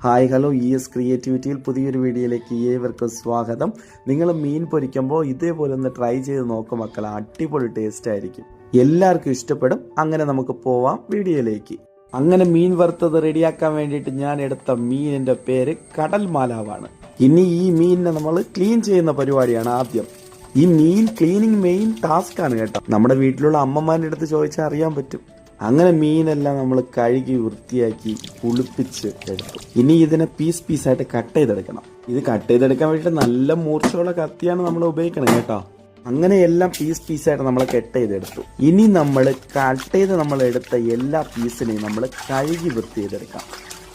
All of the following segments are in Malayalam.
ഹായ് ഹലോ ക്രിയേറ്റിവിറ്റിയിൽ പുതിയൊരു വീഡിയോയിലേക്ക് ഏവർക്കും സ്വാഗതം. നിങ്ങൾ മീൻ പൊരിക്കുമ്പോൾ ഇതേപോലെ ഒന്ന് ട്രൈ ചെയ്ത് നോക്കും മക്കളെ, അടിപൊളി ടേസ്റ്റ് ആയിരിക്കും, എല്ലാവർക്കും ഇഷ്ടപ്പെടും. അങ്ങനെ നമുക്ക് പോവാം വീഡിയോയിലേക്ക്. അങ്ങനെ മീൻ വറുത്തത് റെഡിയാക്കാൻ വേണ്ടിയിട്ട് ഞാൻ എടുത്ത മീനിന്റെ പേര് കടൽ മാലാവാണ്. ഇനി ഈ മീനിനെ നമ്മൾ ക്ലീൻ ചെയ്യുന്ന പരിപാടിയാണ് ആദ്യം. ഈ മീൻ ക്ലീനിങ് മെയിൻ ടാസ്ക് ആണ് കേട്ടോ. നമ്മുടെ വീട്ടിലുള്ള അമ്മമാരുടെ അടുത്ത് ചോദിച്ചാൽ അറിയാൻ പറ്റും. അങ്ങനെ മീനെല്ലാം നമ്മൾ കഴുകി വൃത്തിയാക്കി കുളിപ്പിച്ച് എടുത്തു. ഇനി ഇതിനെ പീസായിട്ട് കട്ട് ചെയ്തെടുക്കണം. ഇത് കട്ട് ചെയ്തെടുക്കാൻ വേണ്ടിയിട്ട് നല്ല മൂർച്ചയുള്ള കത്തിയാണ് നമ്മൾ ഉപയോഗിക്കണം കേട്ടോ. അങ്ങനെ എല്ലാം പീസായിട്ട് നമ്മൾ കട്ട് ചെയ്തെടുത്തു. ഇനി നമ്മൾ കട്ട് ചെയ്ത് നമ്മൾ എടുത്ത എല്ലാ പീസിനെയും നമ്മൾ കഴുകി വൃത്തി ചെയ്തെടുക്കാം.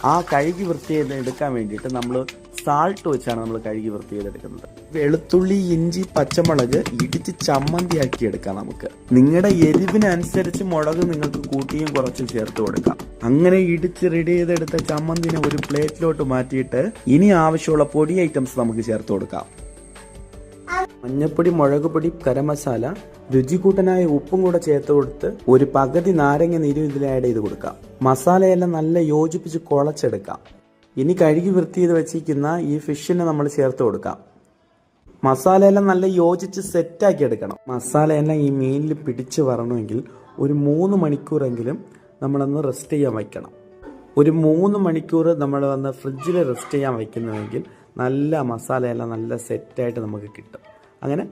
ആ കഴുകി വൃത്തി ചെയ്തെടുക്കാൻ വേണ്ടിയിട്ട് നമ്മൾ സാൾട്ട് വെച്ചാണ് നമ്മൾ കഴുകി വൃത്തി ചെയ്തെടുക്കുന്നത്. വെളുത്തുള്ളി, ഇഞ്ചി, പച്ചമുളക് ഇടിച്ച് ചമ്മന്തിയാക്കി എടുക്കാം. നമുക്ക് നിങ്ങളുടെ എരിവിനനുസരിച്ച് മുളക് നിങ്ങൾക്ക് കൂട്ടിയും കുറച്ചും ചേർത്ത് കൊടുക്കാം. അങ്ങനെ ഇടിച്ച് റെഡി ചെയ്തെടുത്ത ചമ്മന്തിനെ ഒരു പ്ലേറ്റിലോട്ട് മാറ്റിയിട്ട് ഇനി ആവശ്യമുള്ള പൊടി ഐറ്റംസ് നമുക്ക് ചേർത്ത് കൊടുക്കാം. മഞ്ഞപ്പൊടി, മുളക് പൊടി, ഗരം മസാല, രുചി കൂട്ടനായ ഉപ്പും കൂടെ ചേർത്ത് കൊടുത്ത് ഒരു പകുതി നാരങ്ങ നീരും ഇതിൽ ആഡ് ചെയ്ത് കൊടുക്കാം. മസാലയെല്ലാം നല്ല യോജിപ്പിച്ച് കുഴച്ചെടുക്കാം. ഇനി കഴുകി വൃത്തി ചെയ്ത് വെച്ചിരിക്കുന്ന ഈ ഫിഷിനെ നമ്മൾ ചേർത്ത് കൊടുക്കാം. മസാലയെല്ലാം നല്ല യോജിച്ച് സെറ്റാക്കി എടുക്കണം. മസാലയെല്ലാം ഈ മീനിൽ പിടിച്ച് വരണമെങ്കിൽ ഒരു 3 മണിക്കൂറെങ്കിലും നമ്മളൊന്ന് റെസ്റ്റ് ചെയ്യാൻ വയ്ക്കണം. ഒരു 3 മണിക്കൂർ നമ്മൾ വന്ന് ഫ്രിഡ്ജിൽ റെസ്റ്റ് ചെയ്യാൻ വയ്ക്കുന്നുവെങ്കിൽ നല്ല മസാലയെല്ലാം നല്ല സെറ്റായിട്ട് നമുക്ക് കിട്ടും. അങ്ങനെ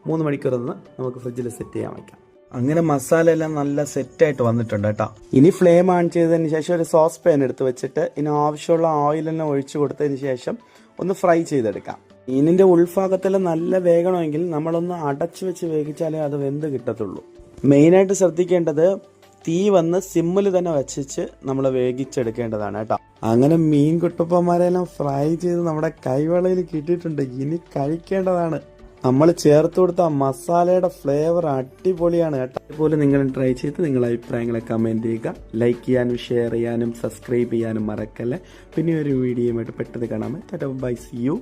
3 മണിക്കൂറൊന്ന് നമുക്ക് ഫ്രിഡ്ജിൽ സെറ്റ് ചെയ്യാൻ വയ്ക്കാം. അങ്ങനെ മസാല എല്ലാം നല്ല സെറ്റായിട്ട് വന്നിട്ടുണ്ട് കേട്ടോ. ഇനി ഫ്ലെയിം ഓൺ ചെയ്തതിന് ശേഷം ഒരു സോസ് പാൻ എടുത്ത് വെച്ചിട്ട് ഇതിന് ആവശ്യമുള്ള ഓയിലെല്ലാം ഒഴിച്ചു കൊടുത്തതിന് ശേഷം ഒന്ന് ഫ്രൈ ചെയ്തെടുക്കാം. മീനിന്റെ ഉൾഭാഗത്തെല്ലാം നല്ല വേഗണമെങ്കിൽ നമ്മളൊന്ന് അടച്ചു വെച്ച് വേവിച്ചാലേ അത് വെന്ത് കിട്ടത്തുള്ളൂ. മെയിനായിട്ട് ശ്രദ്ധിക്കേണ്ടത് തീ വന്ന് സിമ്മിൽ തന്നെ വെച്ചിട്ട് നമ്മൾ വേവിച്ചെടുക്കേണ്ടതാണ് കേട്ടോ. അങ്ങനെ മീൻ കുട്ടപ്പന്മാരെല്ലാം ഫ്രൈ ചെയ്ത് നമ്മുടെ കൈവളയിൽ കിട്ടിയിട്ടുണ്ട്. ഇനി കഴിക്കേണ്ടതാണ്. നമ്മൾ ചേർത്ത് കൊടുത്ത മസാലയുടെ ഫ്ലേവർ അടിപൊളിയാണ് കേട്ടോ. അതുപോലെ നിങ്ങൾ ട്രൈ ചെയ്ത് നിങ്ങളുടെ അഭിപ്രായങ്ങളെ കമൻറ്റ് ചെയ്യുക. ലൈക്ക് ചെയ്യാനും ഷെയർ ചെയ്യാനും സബ്സ്ക്രൈബ് ചെയ്യാനും മറക്കല്ലേ. പിന്നെ ഒരു വീഡിയോയുമായിട്ട് പെട്ടെന്ന് കാണാമേ. Tata bye, see U.